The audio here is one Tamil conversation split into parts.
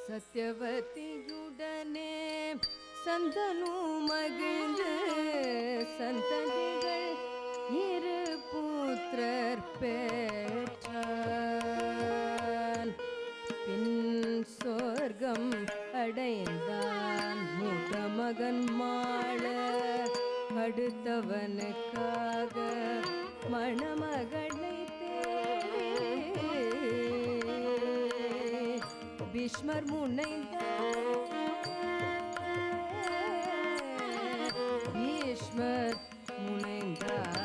சத்யவதியுடனே சந்தனு மகிழ்ந்து சந்ததிகள் இரு புத்திரர் பெற்றான். பின் சொர்க்கம் அடைந்தான் முகமகன் மாள அடுத்தவனுக்காக மணமகளை பீஷ்மர் முனைந்தார். பீஷ்மர் முனைந்தார்.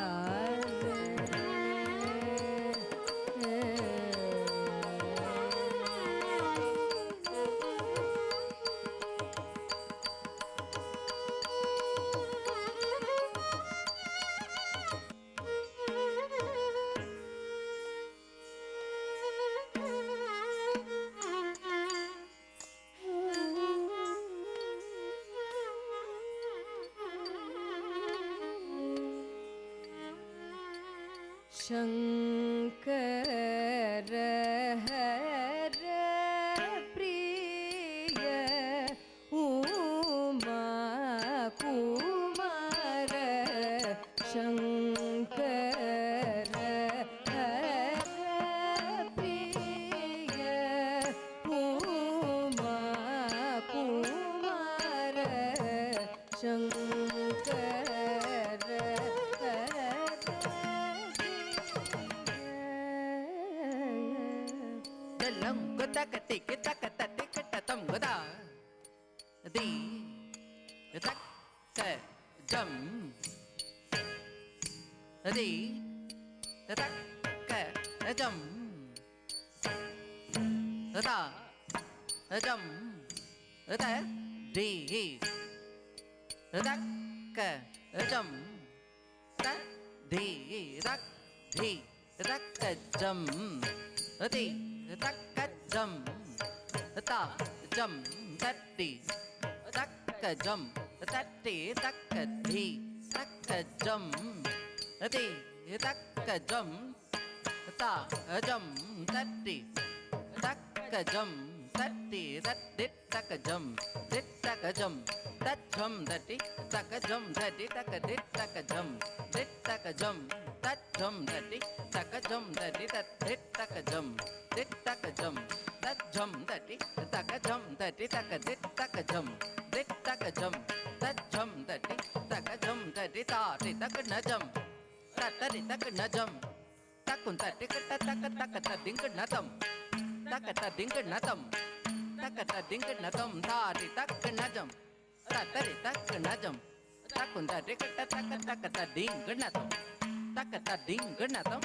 शंकर हर प्रिय उमा कुमार शंकर हर प्रिय Uma Kumar Shankar takati takata tikata tam gada di tak ka jam di tak ka jam da jam da di tak ka jam da di tak ka jam di takka jam ta jam tatti takka jam tatti takka di takka jam di takka jam ta jam tatti takka jam tatti tatti takka jam dit takka jam tat jam tatti takka jam tatti takka dit takka jam dit takka jam tat jam tatti takka jam tatti tat dit takka jam dit takka jam tat jam tatti takka jam tatti takka dit takka jam dit takka jam tat jam tatti takka jam tatti ta ti takka na jam ta tatti takka na jam takun tatti takka takka takka ta ding na tam takka ta ding na tam takka ta ding na tam ta ti takka na jam ta tatti takka na jam takun tatti takka takka takka ta ding na tam takka ta ding na tam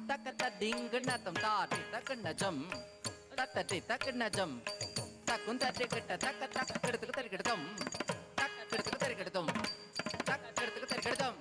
takata ding na tam ta ti takna jam tata ti takna jam takun ta ti kata takata kirtu tari kirtam tak kirtu tari kirtam tak kirtu tari kirtam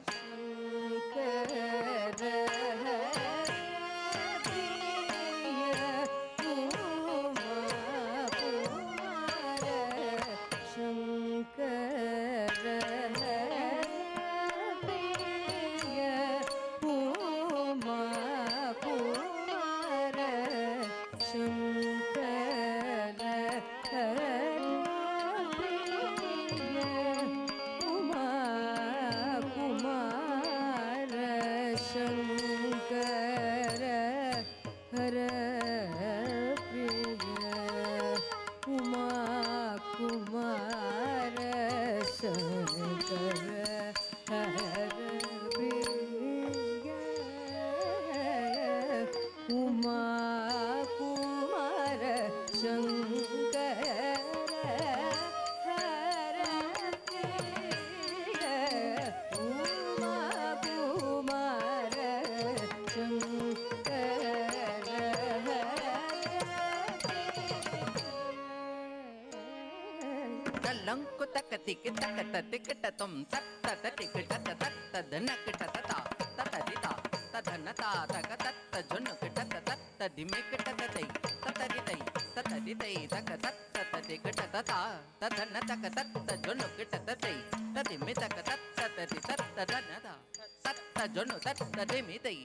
lanku takati takata tikata tom tatta tikata tatta danakata tata tata dita tadanata takata jonukata tatta dimekata tatai tata ditai tata ditai takata tata tikata tata tadanata tatta jonukata tatai tadimeta tata tata danata tatta jonu tatta dimitai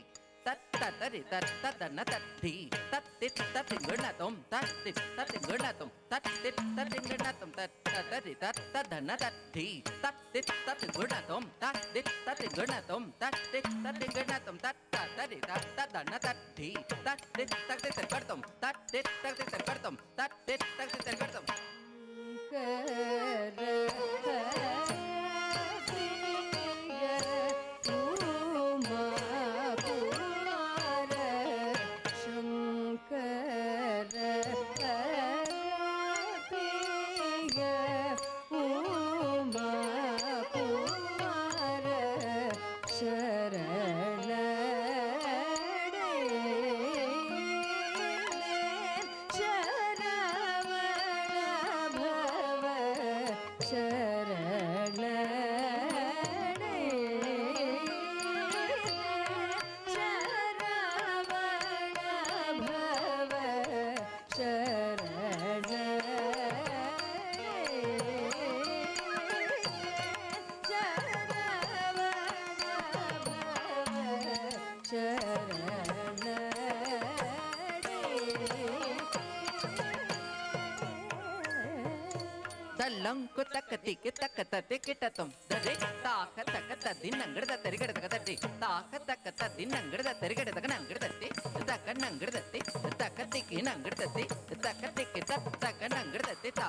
தத்தரி தத்ததன தத்தி தத்தி தத்திங்கணதம் தத்தி தத்திங்கணதம் தத்தி தத்திங்கணதம் தத்தரி தத்ததன தத்தி தத்தி தத்திங்கணதம் தத்தி தத்திங்கணதம் தத்தி தத்திங்கணதம் தத்தரி தத்ததன தத்தி தத்தி தத்திங்கணதம் தத்தி தத்திங்கணதம் தத்தி தத்திங்கணதம் லங்கு தக்க திக்கு தக்க தத்தி கிட்டத்தும் தடி தாக்க தக்க தத்தி நங்கட தரிகட தக்க தட்டி தாக்க தக்க தத்தி நங்கட தரிகட தக்க நங்கட தட்டி தக்க நங்கட தத்தி தக்க திக்கி நங்கட தத்தி தக்க திக்கி தக்க நங்கட தத்தி தா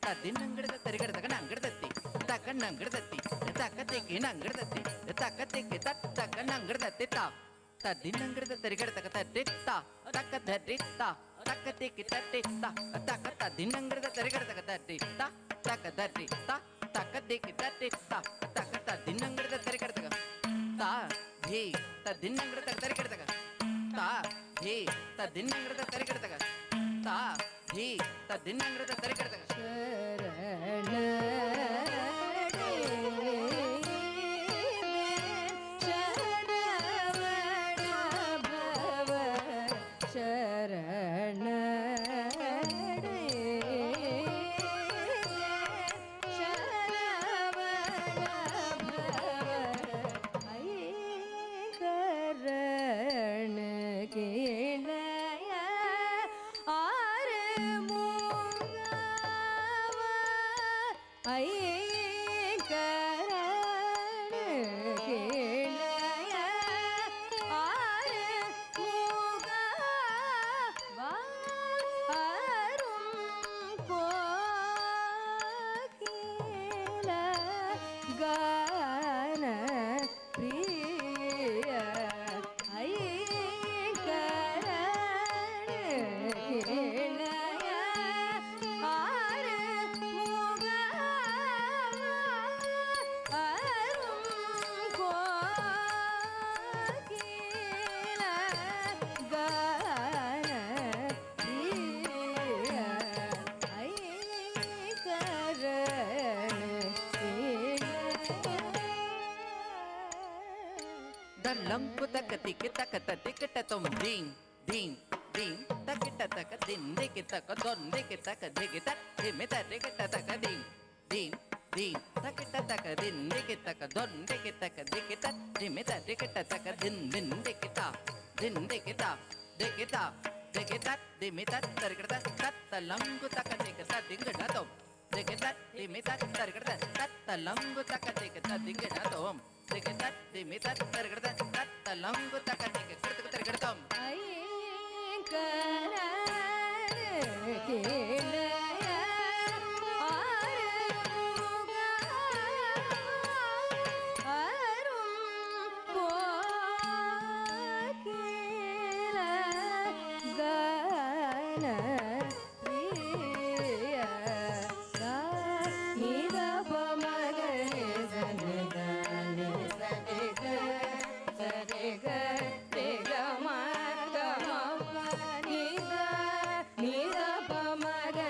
தத்தி நங்கட தரிகட தக்க நங்கட தத்தி தக்க நங்கட தத்தி தக்க திக்கி நங்கட தத்தி தக்க திக்கி தக்க நங்கட தத்தி தா தத்தி நங்கட தரிகட தக்க தட்டி தா தக்க தட்டி தா தக்க திக்கி தட்டி தா தக்க தத்தி நங்கட தரிகட தக்க தட்டி தா தக்க தட்டி தா தக்க திக்கி தட்டி தா தக்க தத்தி நங்கட தரிகட தக்க தா தி தத்தி நங்கட தரிகட தக்க தா தி தத்தி நங்கட தரிகட தக்க தா தி தத்தி நங்கட தரிகட தக்க லங்கு தக்க திக்கு தக்க தத்தி கிட்டத்தும் தீங் தீங் தீங் தக்கிட்ட தக்க திண்டிக்கு தக்க தொண்டிக்கு தக்க திகி தத்தி தட்டி கிட்ட தக்க தீங் தீங் தீங் தக்கிட்ட தக்க திண்டிக்கு தக்க தொண்டிக்கு தக்க திகி தத்தி தட்டி கிட்ட தக்க திண்டிக்கு தா திண்டிக்கு தா திகி தா திகி தத்தி தத்தரிக்கிட்ட தத்த லங்கு தக்க திக்கு தத்திங்கிடத்தும் திகி தத்தி தத்தரிக்கிட்ட தத்த லங்கு தக்க திக்கு தத்திங்கிடத்தும் திகி தத்தி தத்தரிக்கிட்ட தத்த லங்கு தக்க திக்கு கிடத்துக்கு தரிக்கிடத்தும் நீத பமக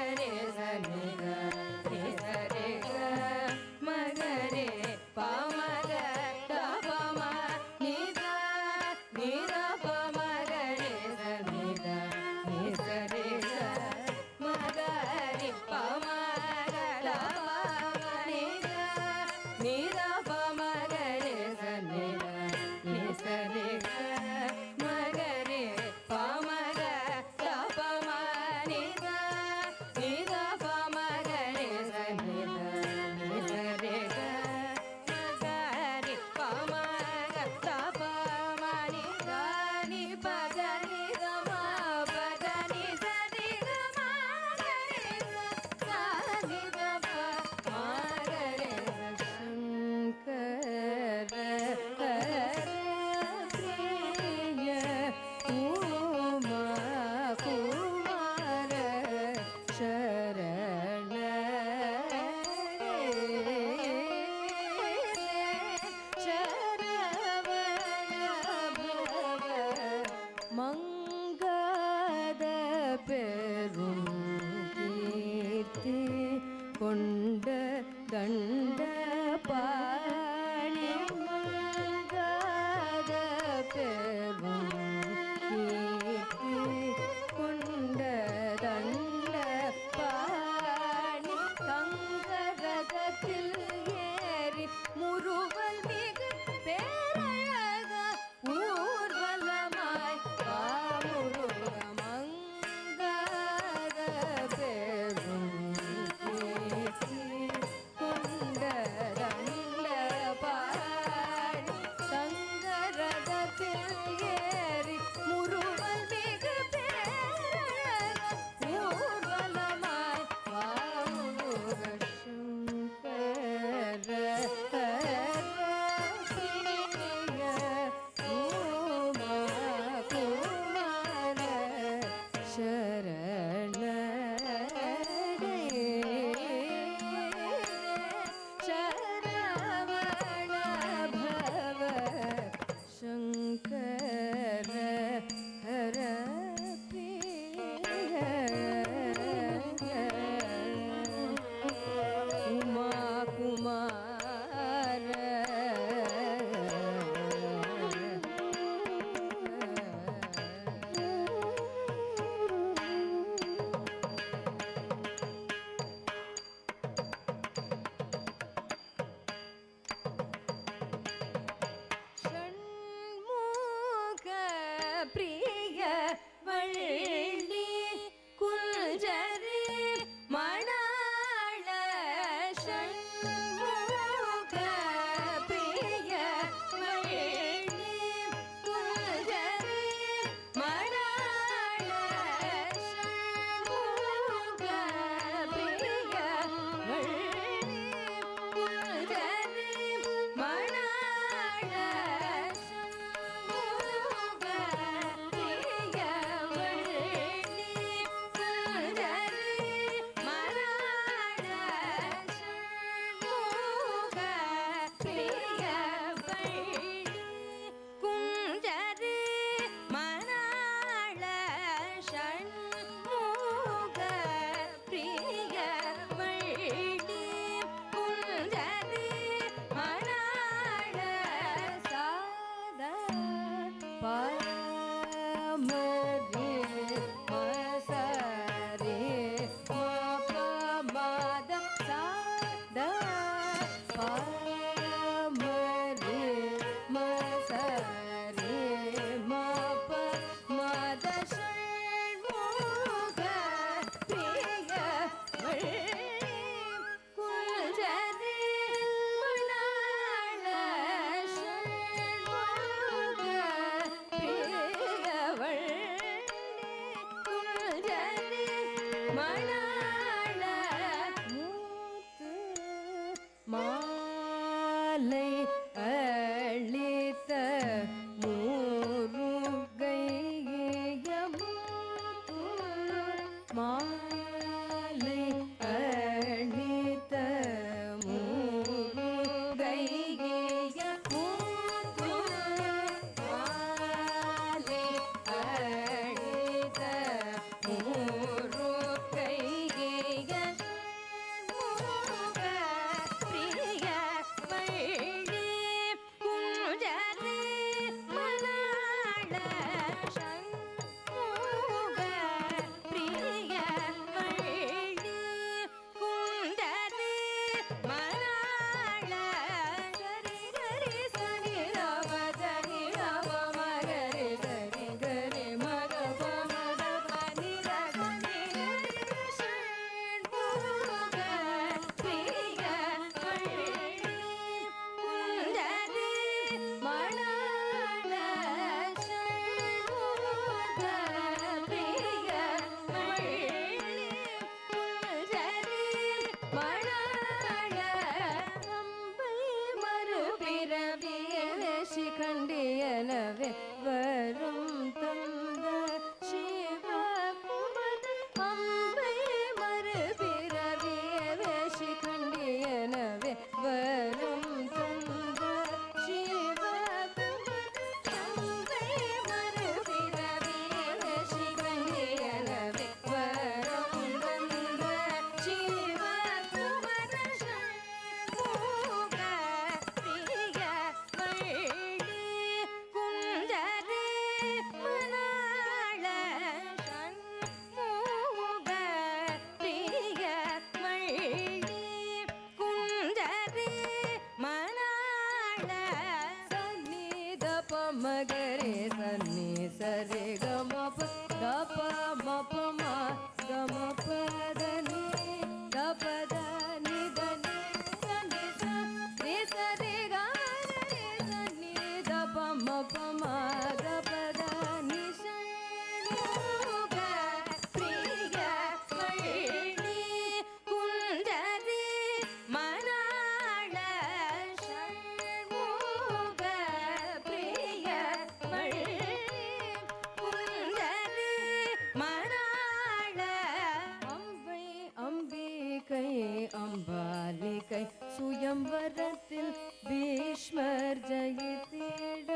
மணாள மூத்து மாலை அளித்த முருகையமுத்து மாலை அளித்த முருகையமுத்து மாலை அளித்த முருகைய பிரிய வள்ளி குஞ்சரி மணாள சண்முக பிரிய வள்ளி குஞ்சரி மணாள சரி கரி சரி ரவ ஜனி ரவ மகரி சரி கரி மக பமத பனி ரகனி சண்முக பிரிய வள்ளி குஞ்சரி மணாள சண்முக பிரிய வள்ளி குஞ்சரி மணாள அம்பை மறுபிறவியவே சிகண்டியனவே வரும் தந்த சிவகுமர அம்பை மறுபிறவியவே சிகண்டியனவே வரும் தந்த சிவகுமர அம்பை மறுபிறவியவே சிகண்டியனவே வரும் தந்த சிவகுமர சண்முக பிரிய வள்ளி குஞ்சரி மணாள சண்முக பிரிய வள்ளி குஞ்சரி மணாள சந்நித பமகரே சன்னி சரி கமப தப மபம கம பதனி தபத நிதனி சன்னி சரி சரி கமரே சன்னி தப மபம தபத நிஷண்முக பிரிய வள்ளி குஞ்சரி மணாள சண்முக பிரிய வள்ளி குஞ்சரி மணாள அம்பை அம்பிகை அம்பாலிகை சுயம்வரத்தில் பீஷ்மர் ஜெயித்திட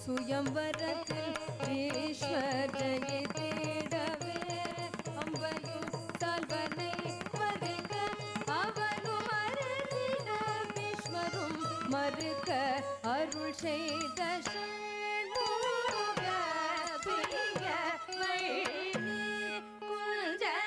சுயம்வரத்தில் ஈஸ்வர் ஜெயித்திடவே அம்பையும் சால்வனை மறுக்க அவனும் அருளிட பீஷ்மரும் மறுக்க அருள் செய்த சண்முக பிரிய வள்ளி குஞ்சரி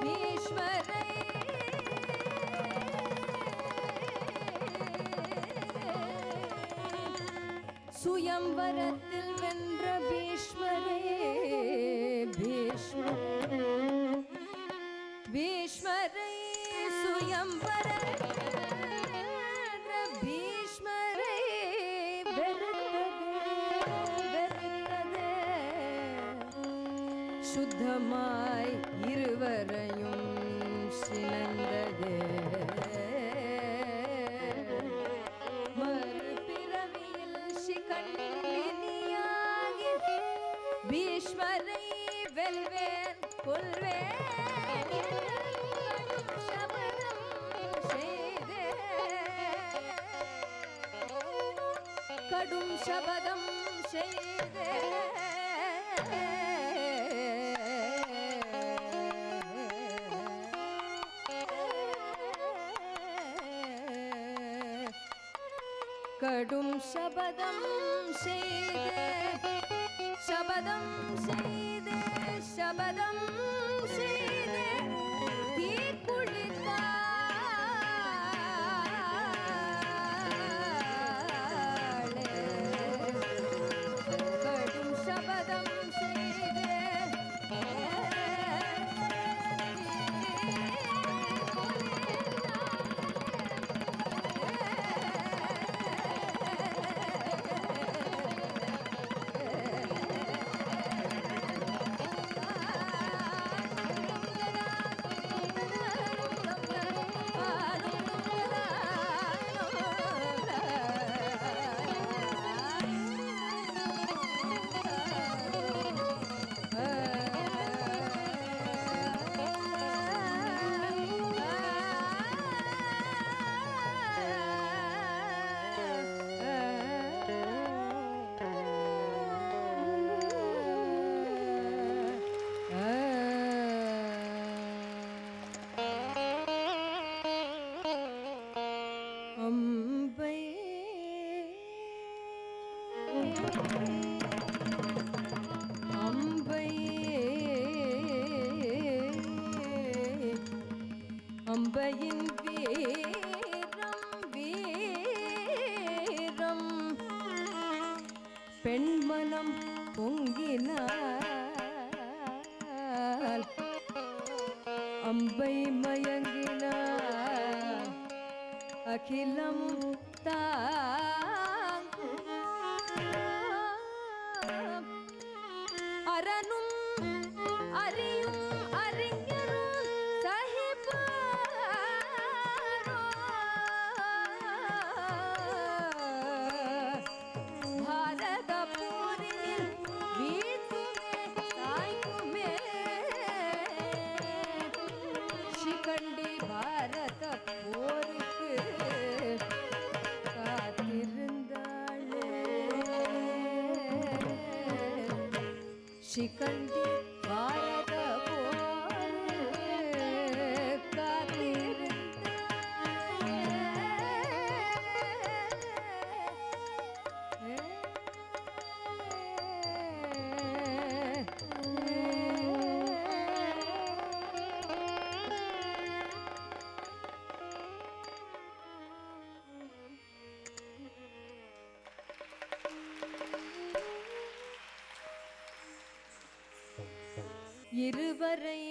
பீஷ்மரை சுயம்வரத்தில் வென்ற பீஷ்மரே பீஷ்மரை சுயம்வரத்தில் வென்ற பீஷ்மரை வெறுத்ததே சுத்தமாய் இருவரையும் சினந்ததே மறுபிறவியில் சிகண்டினியாகி பீஷ்மரை வெல்வேன் கொல்வேன் கடும் சபதம் செய்தே கடும் சபதம் செய்தே சபதம் செய்தே சபதம் செய்தே தீக்குளித்தாளே கடும் சபதம் செய்தே அம்பை அம்பை அம்பையின் வீரம் பெண்மனம் பொங்கினாள் அம்பை மயங்கினாள் அகிலம் அரணும் அறியும் அறிஞரும் சகிப்பாரோ பாரத போரில் வீழ்த்துமே தாய்க்குமே சிகண்டி பாரத போருக்கு காத்திருந்தாளே சிகண்டி பாரத போருக்கு இருவரை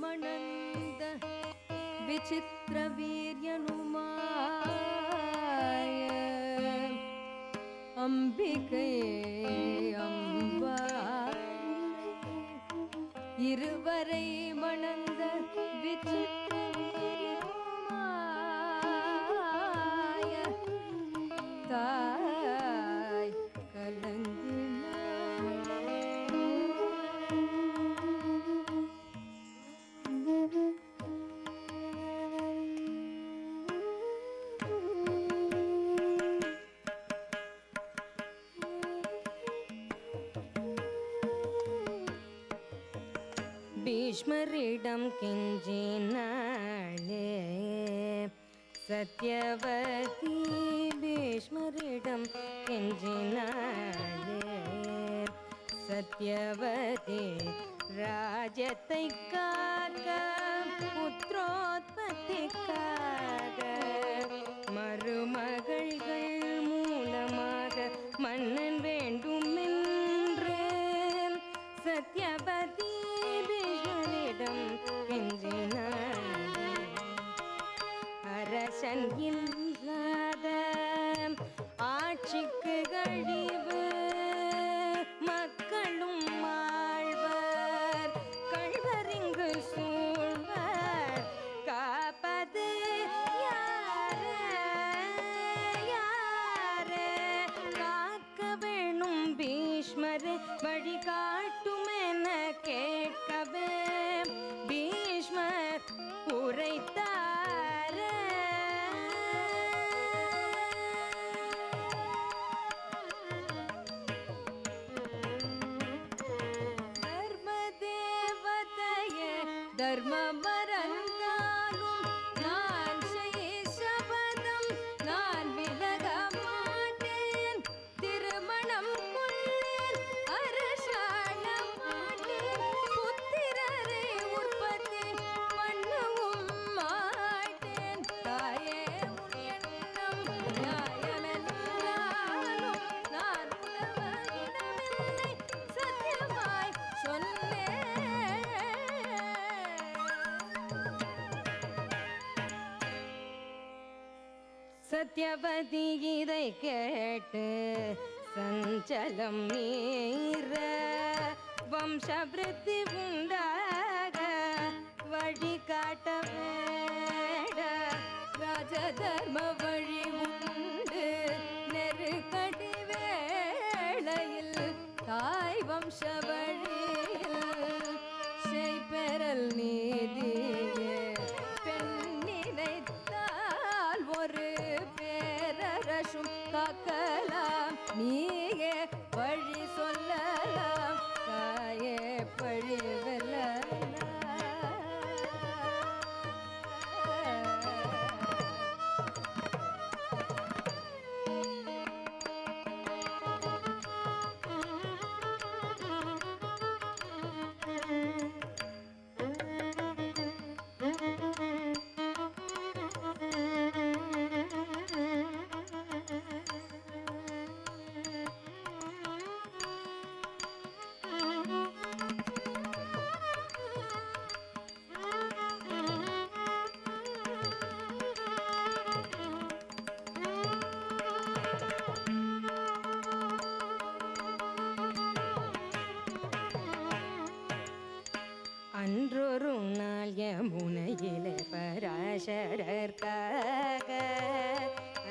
மணந்த விசித்திர வீரியனுமாய அம்பிகை அம்பாளி இருவரை மணந்த விசித்திர வீரியனுமாய தாய் கலங்கினாளே பீஷ்மரிடம் கெஞ்சினாளே சத்யவதி பீஷ்மரிடம் கெஞ்சினாளே சத்யவதி ராஜ்யத்தை காக்க புத்திரோத்பத்திக்காக மருமகள்கள் மூலமாக மன்னன் வேண்டும் என்று சத்யவதி பீஷ்மரிடம் கெஞ்சினாள். அரசன் இல்லாத ஆட்சிக்கு கழிவு, மக்களும் ஆழ்வர், கள்வரிங்கு சூழ்வர், காப்பது யாரே யாரே, காக்க வேணும் பீஷ்மரே வழிகாட்டுமென கேட்கவே பீஷ்மர் உரைத்தாரே. தர்மதேவதையே தர்மம் மறந்தாலும் நான் சபதம் நான் விலக மாட்டேன். திருமணம் கொள்ளேன் அரசாள மாட்டேன். புத்திரரை உற்பத்தி பண்ணவும் மாட்டேன். தாயே உன் எண்ணம் நியாயமென்றாலும் நான் உணவகிடவில்லை. சத்தியமாய் சொன்னேன். சத்யவதி இதை கேட்டு சஞ்சலம் மீற வம்சபிருத்தி உண்டாக வழிகாட்ட வேட ராஜதர்ம வழி உண்டு நெருக்கடி வேளையில் தாய் வம்ச வழியில் செய்பெறல் நீதியே. பெண் நினைத்தால் ஒரு பேரரசும் காக்கலாம். நீயே வழி சொல்லலாம். தாயே பழி அன்றொரு நாள் யமுனையிலே பராசரர்க்காக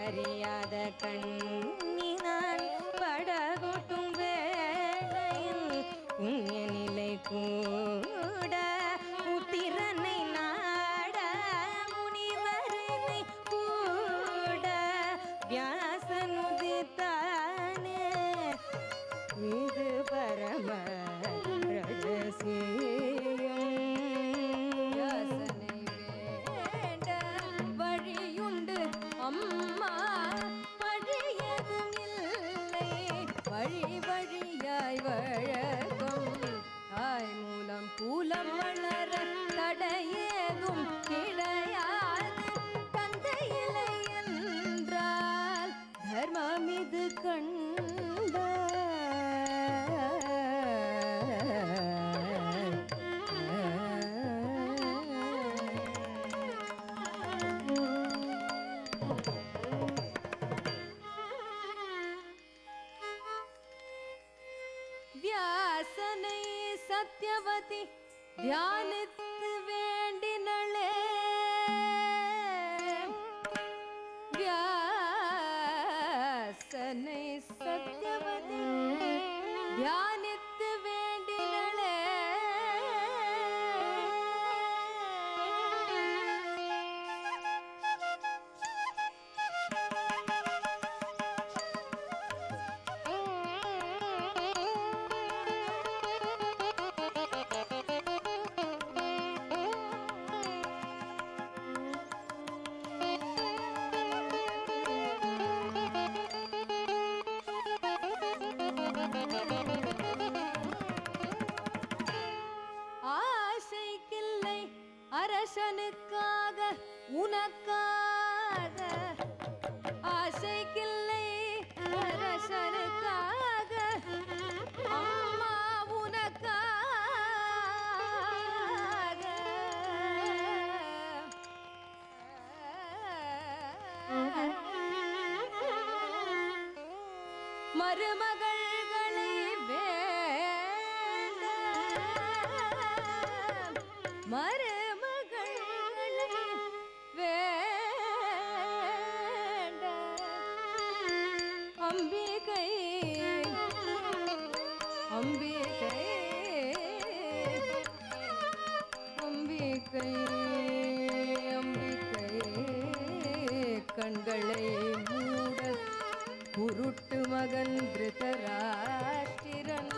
அறியாத கண்ணினால் படகோட்டும் வேளையில் புண்ணிய நிலை கூட புத்திரனை நாட முனிவரனை கூட வியாசனுதித்தானே. இது பரம யோசனை வேண்ட வழியுண்டு அம்மா. வழியதும் இல்லை வழி வழியாய் வழக்கம். தாய் மூலம் கூலம் வளர தடையேதும் கிடையாது. தந்தை இல்லை என்றால் தர்மம் இது வியாசனை சத்யவதி தியானித்து வேண்டினளே. வியாசனை சத்யவதி தியானித்து வேண்டினளே. ஆசைக்கில்லை அரசனுக்காக உனக்காக, ஆசைக்கில்லை அரசனுக்காக அம்மா உனக்காக. மருமகள்களை வேண்ட, மருமகள்களை வேண்ட அம்பிகை, அம்பிகை, அம்பிகை, அம்பிகை கண்களை மூட குருட்டு மகன் திருதராஷ்டிரன்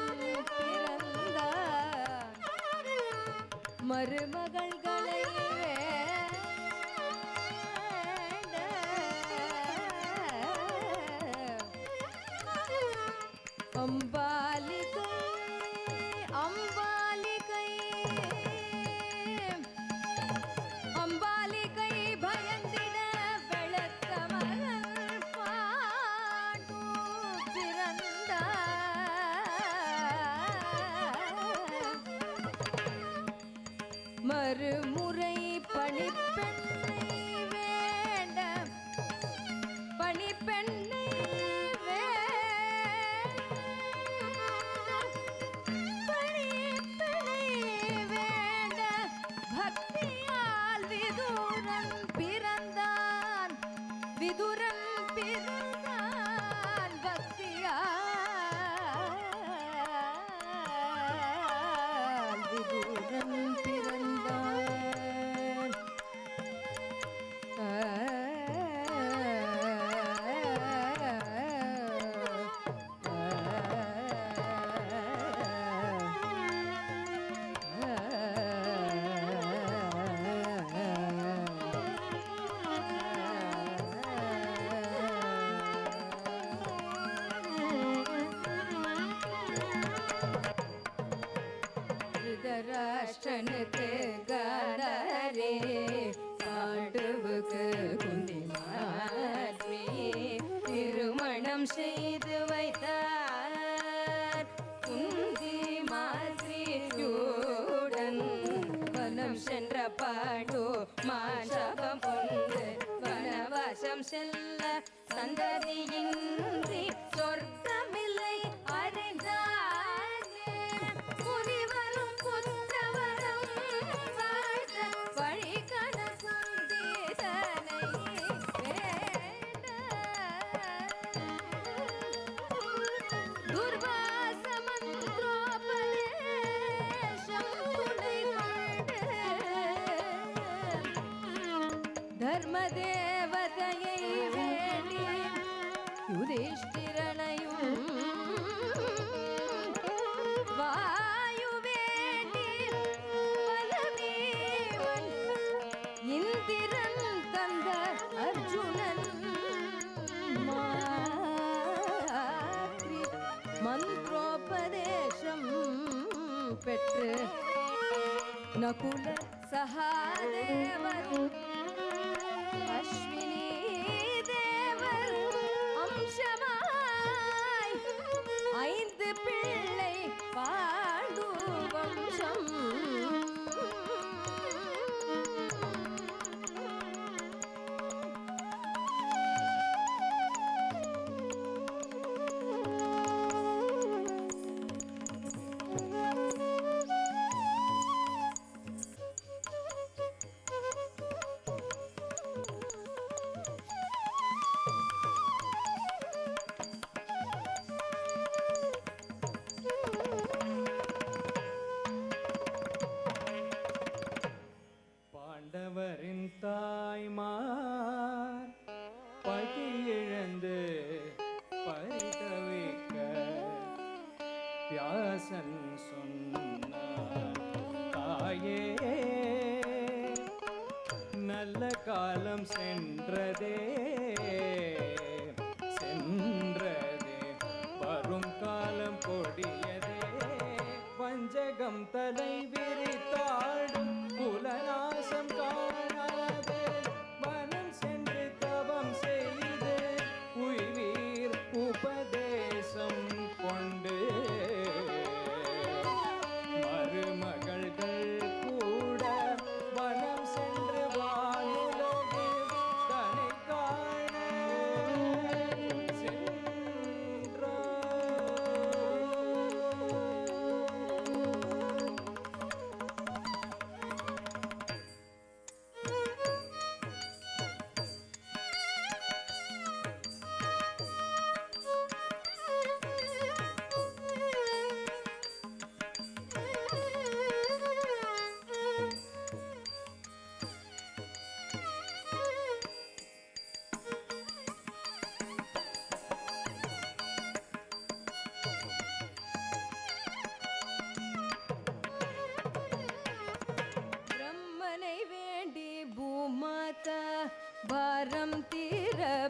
பிறந்தார். மருமகள்களை வேண்ட அம்பாலிகை, அம்பாலிகை, அம்பாலிகை பயந்திட வெளுத்த மகன் பாண்டு பிறந்தார். மறுமுறை பணிப்பெண்ணை வேண்ட, பணிப்பெண்ணை பணிப்பெண்ணை வேண்ட பக்தியால் விதுரன் பிறந்தான், விதுரன் பிறந்தான் பக்தியால் விதுரன் பிறந்தான். திருதராஷ்டிரனுக்கு காந்தாரே, பாண்டுவுக்கு குந்தி மாற்றி திருமணம் செய்து வைத்தார். குந்தி மாற்றியுடன் வனம் சென்ற பாண்டு மாசபம் கொண்டு வனவாசம் செல்ல சந்ததியின்றி சொர்க்கமில்லை அறிந்தானே. முனிவரும் புத்தவரும் வாழ்ந்த வழிகட குந்தீதனை வேண்ட, துர்வாச மந்திரோபதேசம் துணை கொண்டு தர்மதேவதையை வேண்டி யுதிஷ்டிரனையும் வாயு வேண்டி பலவீவன் இந்திரன் தந்த அர்ஜுனன் மாற்றி மந்திரோபதேசம் பெற்று நகுல சகாதேவர் அஸ்வினி தேவர் அம்சமாய் 5 பிள்ளை பாண்டு வம்சம். பாண்டவரின் தாய்மார் பகிழந்து பரிதவிக்க வியாசன் சொன்னார், தாயே நல்ல காலம் சென்றதே சென்றதே, வரும் காலம் கொடியதே, வஞ்சகம் தலை விரித்தாடும்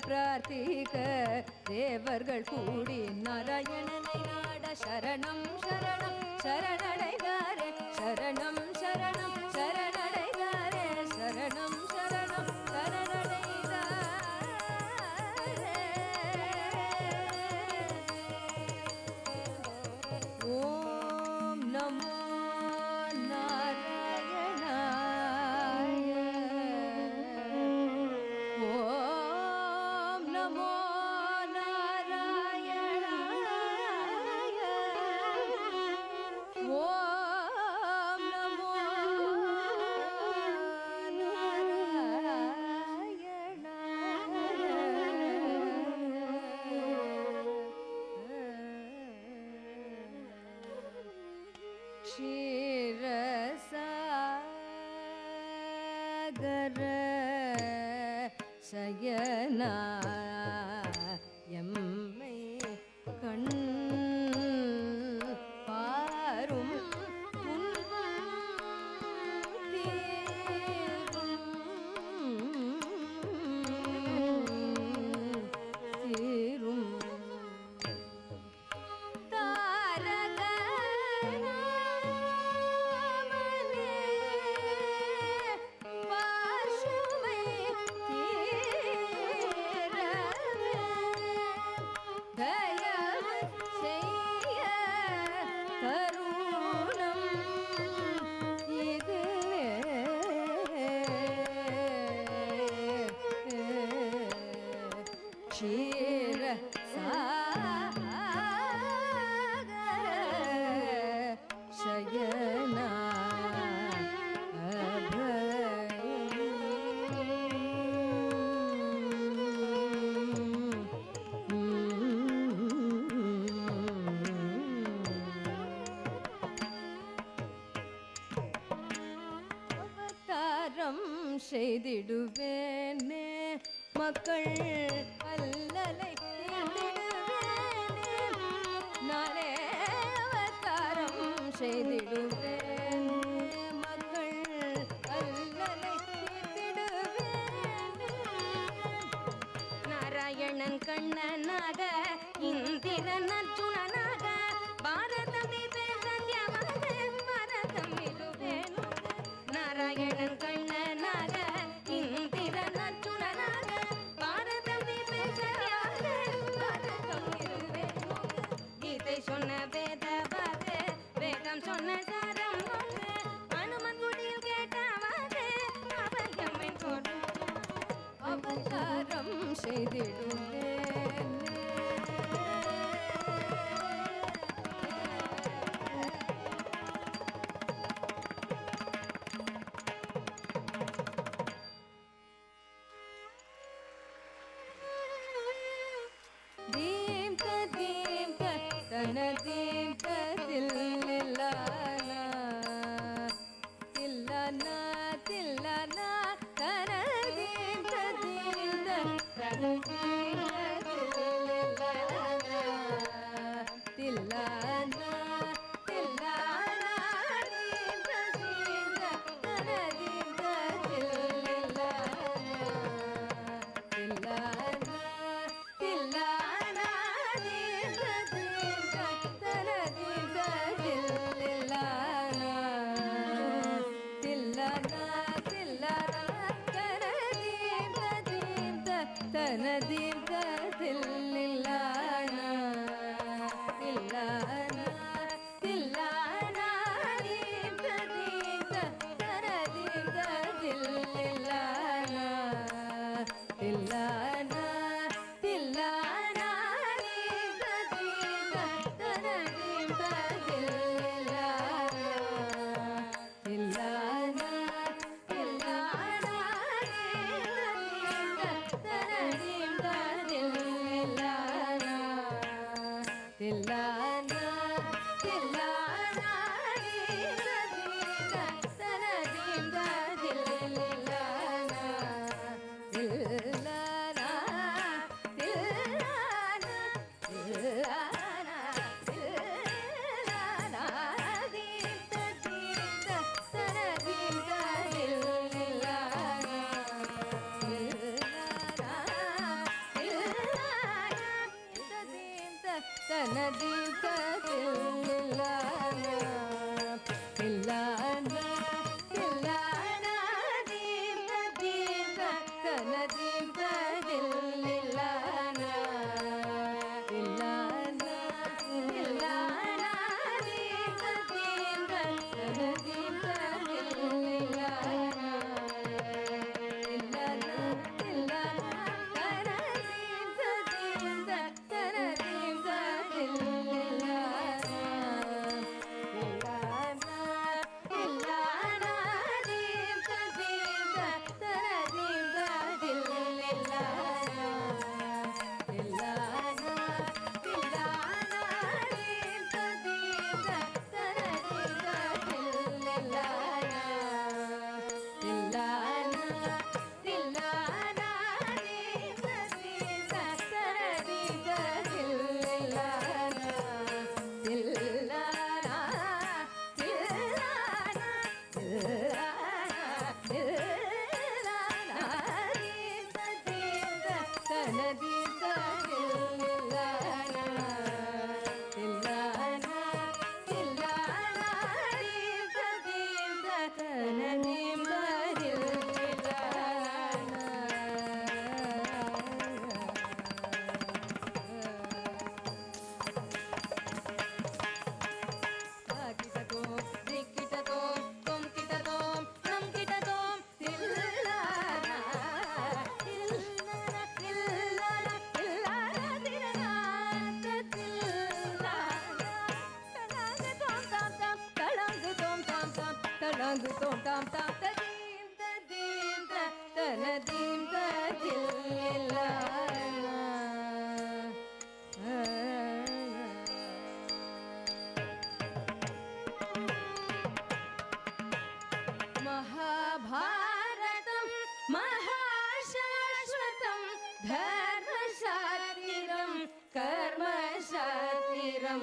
பிரார்த்திக்க தேவர்கள் கூடி நாராயணனை நாட சரணம் சரணம் சரணடைகாரே சரணம் சரணம் சரணடைகாரே சரணம் சரணம் சரணடைகாரே. ஓம் நமோ நாராயணாய. ஓம் நமோ நாராயணாய. ஓம் நமோ நாராயணாய. க்ஷீரசாகர சயனா எம்மை கண் பாரும் துன்பம் தீரும் தாரக நாமனே பாசுமை தீரவே தயவு செய்ய கருணம் இதுவே க்ஷீர சாகர சயனா அவதாரம் செய்திடுவேனே மக்கள் அல்லலை தீர்த்திடுவேனே நானே அவதாரம் செய்திடுவேனே மக்கள் அல்லலை தீர்த்திடுவேனே. நாராயணன் கண்ணனாக இந்திரன் அர்ஜுனனாக பாரதம் சத்யமாக பரதம் இருவேனு. நாராயணன் கண்ணனாக இந்திரன் அர்ஜுனனாக பாரதம் சத்யமாக பரதம் இருவேனு. கீதை சொன்ன வேதவாது வேதம் சொன்ன சாரம் ஒன்று அனுமன் குடியில் கேட்டவாது அவயமை கொடு அவதாரம் செய்திடுவேனே. தீம் தன தீம் தில்லானா தில்லானா தில்லானா தன தீம் தன தீம் தில்லானா தில்லானா தீம் தன தீம் தில்லானா தில்லானா தில்லானா தீம் தன தீம் தில்லானா தில்லானா தில்லானா தனதீம் தில்லானா தில்லானா தில்லானா தீம் தனதீம் தில்லானா தில்லானா தில்லானா தீம் தனதீம் தில்லானா தில்லானா தில்லானா தனதீம் महाभारतं महाशाश्वतं धर्मशास्त्रं कर्मशास्त्रं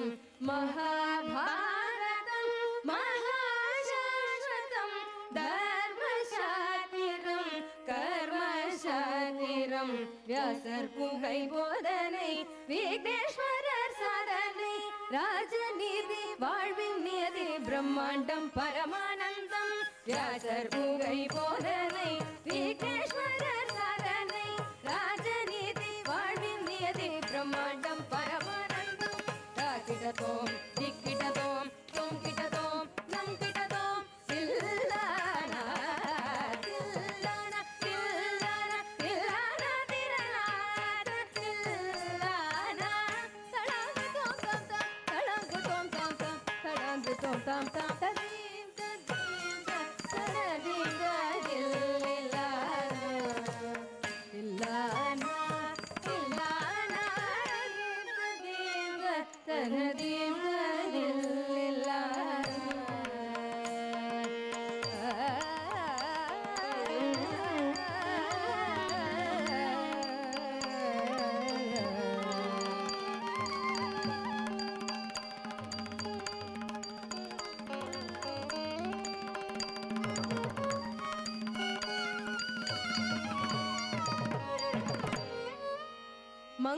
महाभारतं महाशाश्वतं धर्मशास्त्रं कर्मशास्त्रं व्यासர் புகை போதனை விக்னேஸ்வரர் சாதனை ராஜநீதி வாழ்வின் நியதி பிரம்மாண்டம் பரமானந்தம் व्यासर புகை போதனை விக்னேஸ்வரர் சாதனை ராஜநீதி வாழ்வின் நியதி பிரம்மாண்டம் பரமானந்தம் தாக்கிடதோம் திக்கிடதோம் தோம் கிடதோம் நம் கிடதோம் தில்லானா தில்லானா தில்லானா தில்லானா தில்லானா தளங்கு தோம் தம் தம் தளங்கு தோம் தம் தம் தளங்கு தோம் தம் தம் ததீம் ததீம் தனதீம் ததில்லானா தில்லானா தில்லானா ததீம் தனதீம்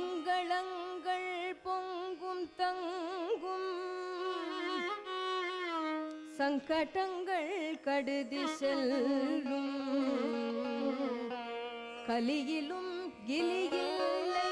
மங்களங்கள் பொங்கும் தங்கும் சங்கடங்கள் கடுதி செல்லும் கலியிலும் கிலியில்லை